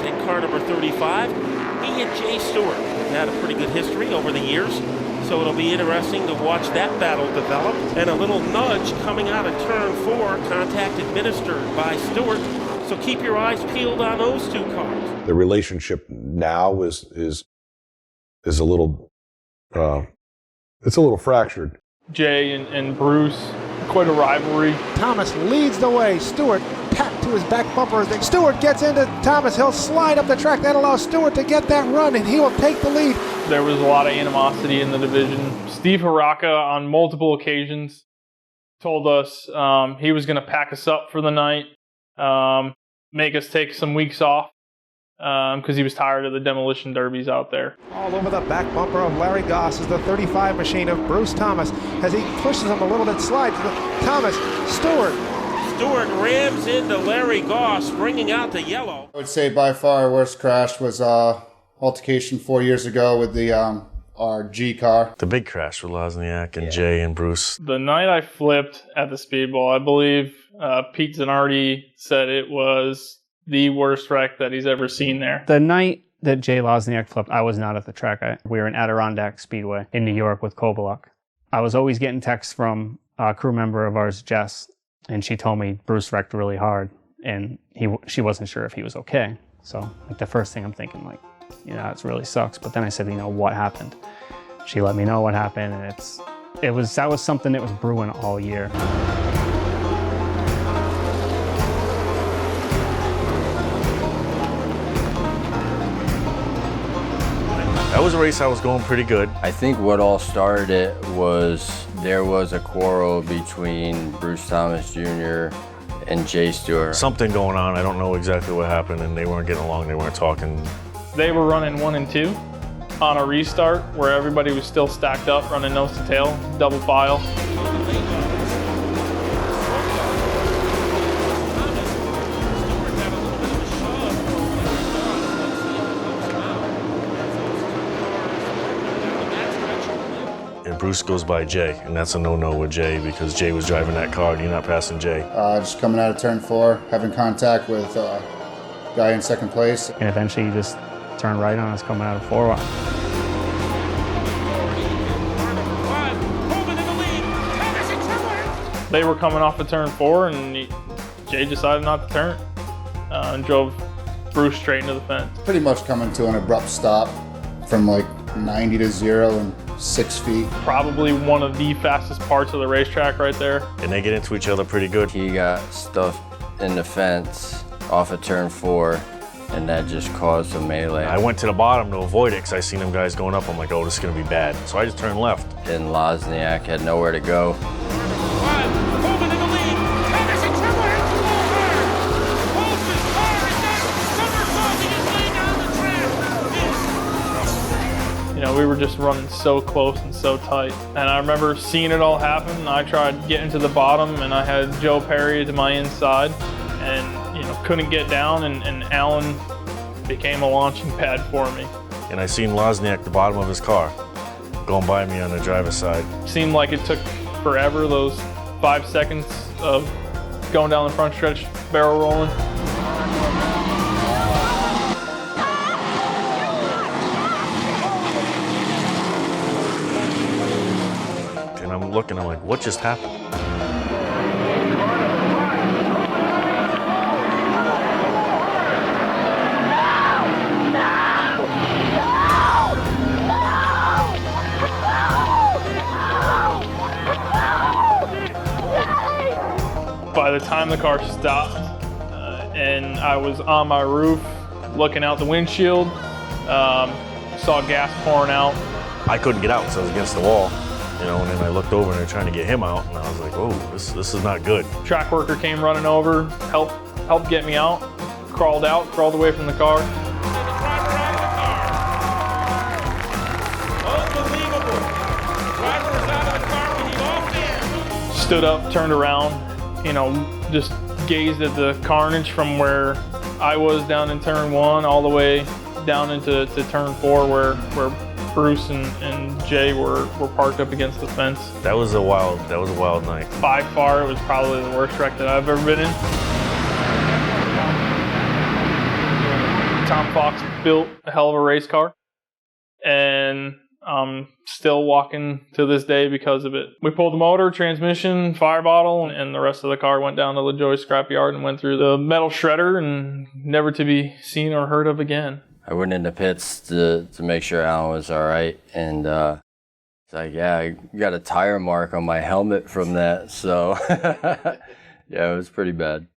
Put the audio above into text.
in car number 35. He and Jay Stewart have had a pretty good history over the years, so it'll be interesting to watch that battle develop. And a little nudge coming out of turn 4, contact administered by Stewart. So keep your eyes peeled on those two cars. The relationship now is a little it's a little fractured. Jay and Bruce, quite a rivalry. Thomas leads the way. Stewart packed to his back bumper. As Stewart gets into Thomas, he'll slide up the track. That allows Stewart to get that run, and he will take the lead. There was a lot of animosity in the division. Steve Haraka, on multiple occasions, told us he was going to pack us up for the night, make us take some weeks off, because he was tired of the demolition derbies out there. All over the back bumper of Larry Goss is the 35 machine of Bruce Thomas as he pushes him a little bit, slides. Thomas, Stewart rams into Larry Goss, bringing out the yellow. I would say by far our worst crash was altercation 4 years ago with the our G car. The big crash with Lozyniak and Jay and Bruce. The night I flipped at the Speedbowl, I believe Pete Zanardi said it was the worst wreck that he's ever seen there. The night that Jay Lozyniak flipped, I was not at the track. We were in Adirondack Speedway in New York with Kovaluk. I was always getting texts from a crew member of ours, Jess, and she told me Bruce wrecked really hard, and she wasn't sure if he was okay. So the first thing I'm thinking, it really sucks. But then I said, what happened? She let me know what happened, and that was something that was brewing all year. That was a race I was going pretty good. I think what all started it was there was a quarrel between Bruce Thomas Jr. and Jay Stewart. Something going on, I don't know exactly what happened, and they weren't getting along, they weren't talking. They were running 1 and 2 on a restart where everybody was still stacked up, running nose to tail, double file. Bruce goes by Jay, and that's a no-no with Jay because Jay was driving that car and you're not passing Jay. Just coming out of turn 4, having contact with a guy in second place. And eventually you just turned right on us coming out of 4. They were coming off of turn 4 and Jay decided not to turn and drove Bruce straight into the fence. Pretty much coming to an abrupt stop from 90 to 0 and 6 feet. Probably one of the fastest parts of the racetrack right there. And they get into each other pretty good. He got stuffed in the fence off of turn 4, and that just caused a melee. I went to the bottom to avoid it because I seen them guys going up. I'm like, oh, this is going to be bad. So I just turned left. And Lozyniak had nowhere to go. We were just running so close and so tight. And I remember seeing it all happen. I tried getting to the bottom and I had Joe Perry to my inside and, couldn't get down and Alan became a launching pad for me. And I seen Lozyniak at the bottom of his car going by me on the driver's side. Seemed like it took forever, those 5 seconds of going down the front stretch, barrel rolling. I'm looking, I'm like, what just happened? By the time the car stopped and I was on my roof looking out the windshield, saw gas pouring out. I couldn't get out because I was against the wall. And then I looked over and they're trying to get him out, and I was like, oh, this is not good. Track worker came running over, helped get me out, crawled away from the car. Unbelievable. The driver was out of the car when he off there. Stood up, turned around, just gazed at the carnage from where I was down in turn 1 all the way down into turn 4 where Bruce and Jay were parked up against the fence. That was a wild night. By far, it was probably the worst wreck that I've ever been in. Tom Fox built a hell of a race car, and I'm still walking to this day because of it. We pulled the motor, transmission, fire bottle, and the rest of the car went down to LaJoy scrapyard and went through the metal shredder and never to be seen or heard of again. I went into pits to make sure Alan was all right, and it's like, yeah, I got a tire mark on my helmet from that, so yeah, it was pretty bad.